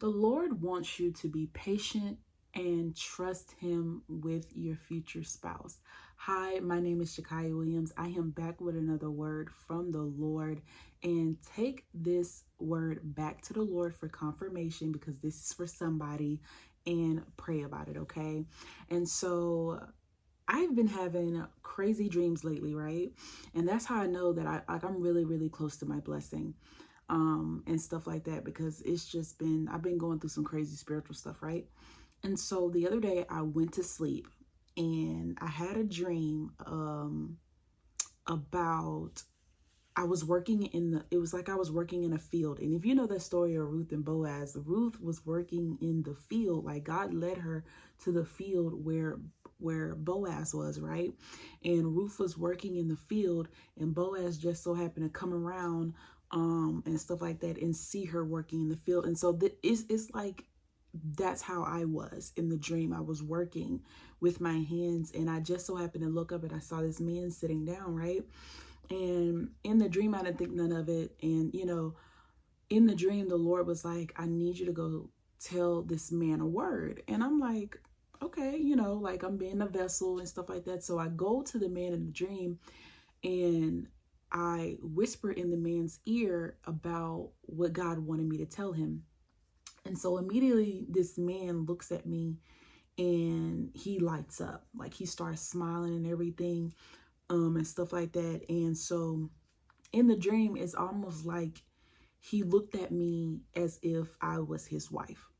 The Lord wants you to be patient and trust him with your future spouse. Hi, my name is Jachaya Williams. I am back with another word from the Lord, and take this word back to the Lord for confirmation, because this is for somebody, and pray about it, okay? And so I've been having crazy dreams lately, right? And that's how I know that I'm really, really close to my blessing, and stuff like that, because it's just been, I've been going through some crazy spiritual stuff, right? And so the other day I went to sleep and I had a dream about, I was working in the, it was like I was working in a field. And if you know that story of Ruth and Boaz, Ruth was working in the field. Like God led her to the field where Boaz was, right? And Ruth was working in the field, and Boaz just so happened to come around and stuff like that and see her working in the field. And so it's like, that's how I was in the dream. I was working with my hands, and I just so happened to look up and I saw this man sitting down, right? And in the dream, I didn't think none of it. And, in the dream, the Lord was like, I need you to go tell this man a word. And I'm like, okay, like I'm being a vessel and stuff like that. So I go to the man in the dream and I whisper in the man's ear about what God wanted me to tell him. And so immediately this man looks at me and he lights up, like he starts smiling and everything, and stuff like that. And so in the dream, it's almost like he looked at me as if I was his wife.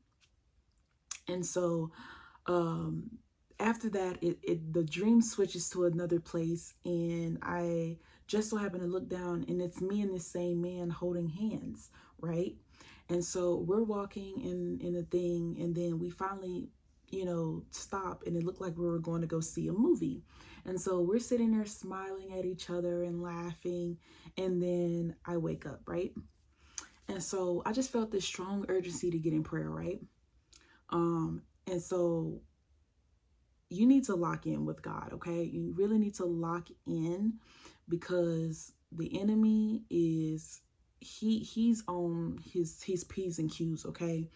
And so after that, the dream switches to another place, and I just so happen to look down, and it's me and this same man holding hands, right? And so we're walking in the thing, and then we finally, stop, and it looked like we were going to go see a movie. And so we're sitting there smiling at each other and laughing, and then I wake up, right? And so I just felt this strong urgency to get in prayer, right? And so you need to lock in with God, okay? You really need to lock in, because the enemy is, he's on his P's and Q's, okay?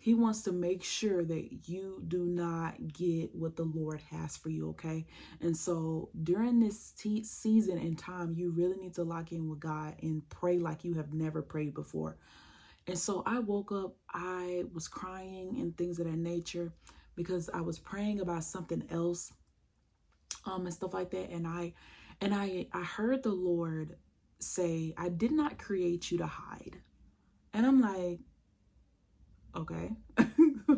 He wants to make sure that you do not get what the Lord has for you, okay? And so during this season and time, you really need to lock in with God and pray like you have never prayed before. And so I woke up, I was crying and things of that nature, because I was praying about something else, and stuff like that. And I heard the Lord say, I did not create you to hide. And I'm like, okay.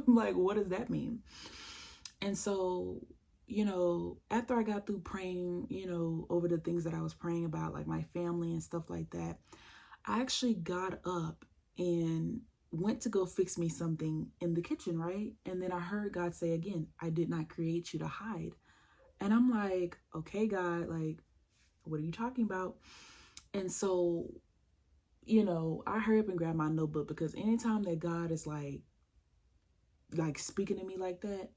Like, what does that mean? And so, after I got through praying, over the things that I was praying about, like my family and stuff like that, I actually got up and went to go fix me something in the kitchen, right? And then I heard God say again, I did not create you to hide. And I'm like, okay, God, like, what are you talking about? And so, I hurry up and grab my notebook, because anytime that God is like speaking to me like that,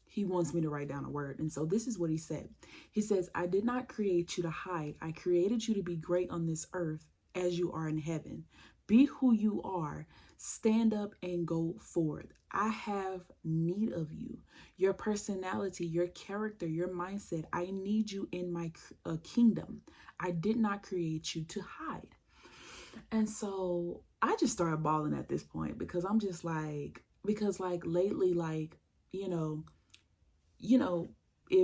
he wants me to write down a word. And so this is what he said. He says, I did not create you to hide. I created you to be great on this earth as you are in heaven. Be who you are. Stand up and go forward. I have need of you. Your personality, your character, your mindset. I need you in my kingdom. I did not create you to hide. And so I just started bawling at this point, because I'm just like, lately, like, if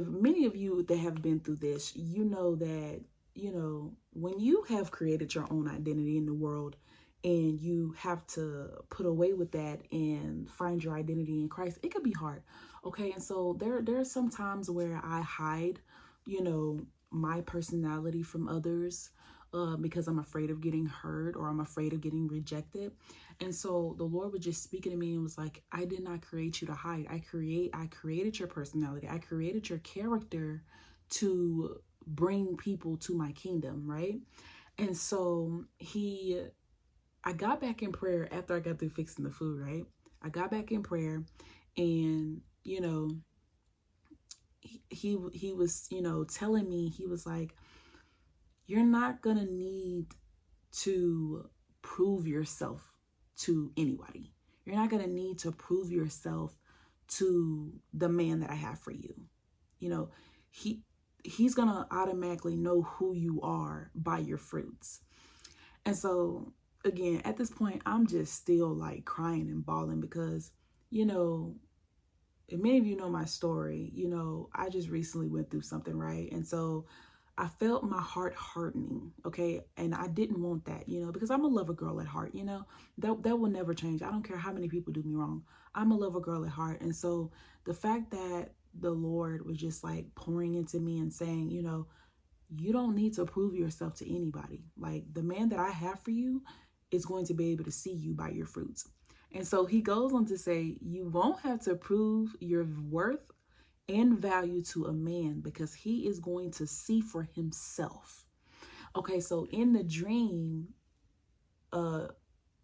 many of you that have been through this, that, when you have created your own identity in the world, and you have to put away with that and find your identity in Christ, it could be hard. Okay. And so there are some times where I hide, my personality from others, because I'm afraid of getting hurt, or I'm afraid of getting rejected. And so the Lord was just speaking to me and was like, I did not create you to hide. I created your personality. I created your character to bring people to my kingdom, right? And so I got back in prayer after I got through fixing the food, right? I got back in prayer, and, he was, telling me, he was like, you're not gonna need to prove yourself to anybody. You're not going to need to prove yourself to the man that I have for you. You know, he's going to automatically know who you are by your fruits. And so, again, at this point, I'm just still like crying and bawling because, you know, and many of you know my story. You know, I just recently went through something, right? And so I felt my heart hardening, okay? And I didn't want that, you know, because I'm a lover girl at heart, you know? That will never change. I don't care how many people do me wrong. I'm a lover girl at heart. And so the fact that the Lord was just like pouring into me and saying, you know, you don't need to prove yourself to anybody. Like, the man that I have for you is going to be able to see you by your fruits. And so he goes on to say, you won't have to prove your worth and value to a man because he is going to see for himself. Okay, so in the dream,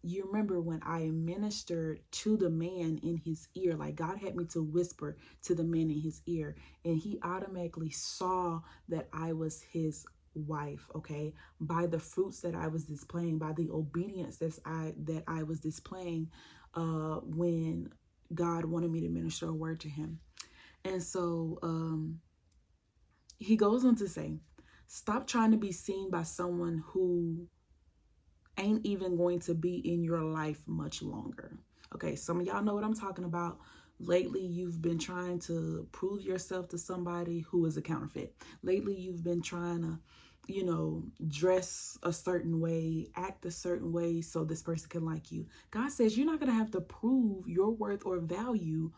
you remember when I ministered to the man in his ear, like God had me to whisper to the man in his ear, and he automatically saw that I was his wife, okay, by the fruits that I was displaying, by the obedience that I was displaying when God wanted me to minister a word to him. And so he goes on to say, stop trying to be seen by someone who ain't even going to be in your life much longer. Okay, some of y'all know what I'm talking about. Lately, you've been trying to prove yourself to somebody who is a counterfeit. Lately, you've been trying to, you know, dress a certain way, act a certain way so this person can like you. God says you're not going to have to prove your worth or value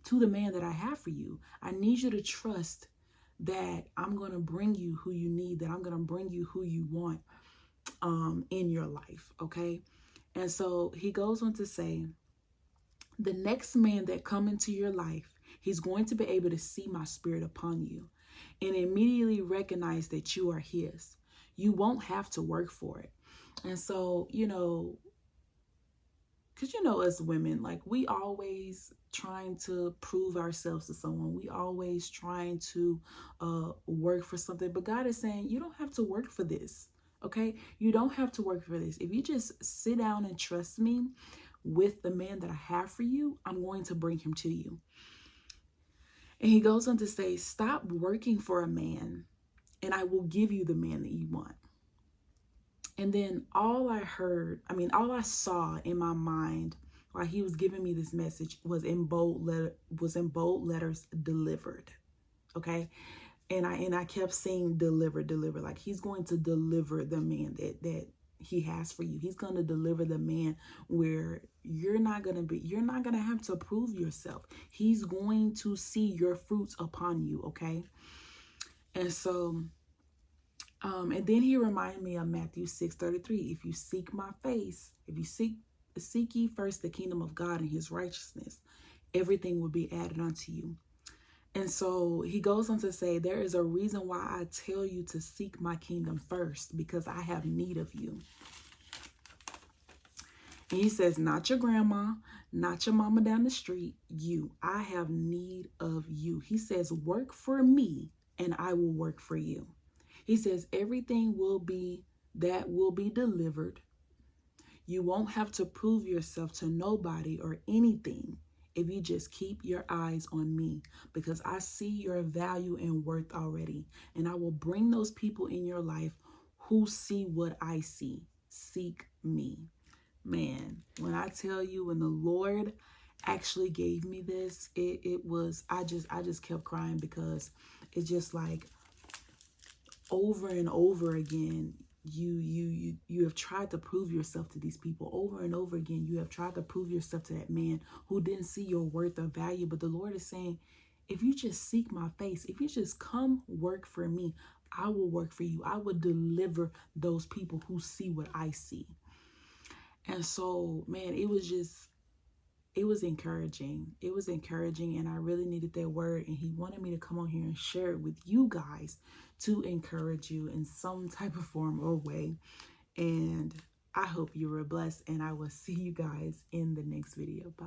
to the man that I have for you. I need you to trust that I'm going to bring you who you need, that I'm going to bring you who you want in your life, okay? And so he goes on to say, the next man that come into your life, he's going to be able to see my spirit upon you and immediately recognize that you are his. You won't have to work for it. And so, you know, because, you know, as women, like, we always trying to prove ourselves to someone. We always trying to work for something. But God is saying, you don't have to work for this. Okay? You don't have to work for this. If you just sit down and trust me with the man that I have for you, I'm going to bring him to you. And he goes on to say, stop working for a man and I will give you the man that you want. And then all I saw in my mind while he was giving me this message was in bold letters, delivered. Okay. And I kept saying deliver, like he's going to deliver the man that he has for you. He's going to deliver the man where you're not going to have to prove yourself. He's going to see your fruits upon you. Okay. And so, and then he reminded me of Matthew 6:33. If you seek my face, if you seek ye first the kingdom of God and his righteousness, everything will be added unto you. And so he goes on to say, there is a reason why I tell you to seek my kingdom first, because I have need of you. And he says, not your grandma, not your mama down the street, you. I have need of you. He says, work for me and I will work for you. He says, everything will be delivered. You won't have to prove yourself to nobody or anything if you just keep your eyes on me, because I see your value and worth already. And I will bring those people in your life who see what I see. Seek me. Man, when I tell you, when the Lord actually gave me this, it was, I just kept crying, because it's just like, over and over again, you have tried to prove yourself to these people. Over and over again, you have tried to prove yourself to that man who didn't see your worth or value. But the Lord is saying, if you just seek my face, if you just come work for me, I will work for you. I will deliver those people who see what I see. And so, man, it was encouraging. It was encouraging, and I really needed that word. And he wanted me to come on here and share it with you guys to encourage you in some type of form or way. And I hope you were blessed, and I will see you guys in the next video. Bye.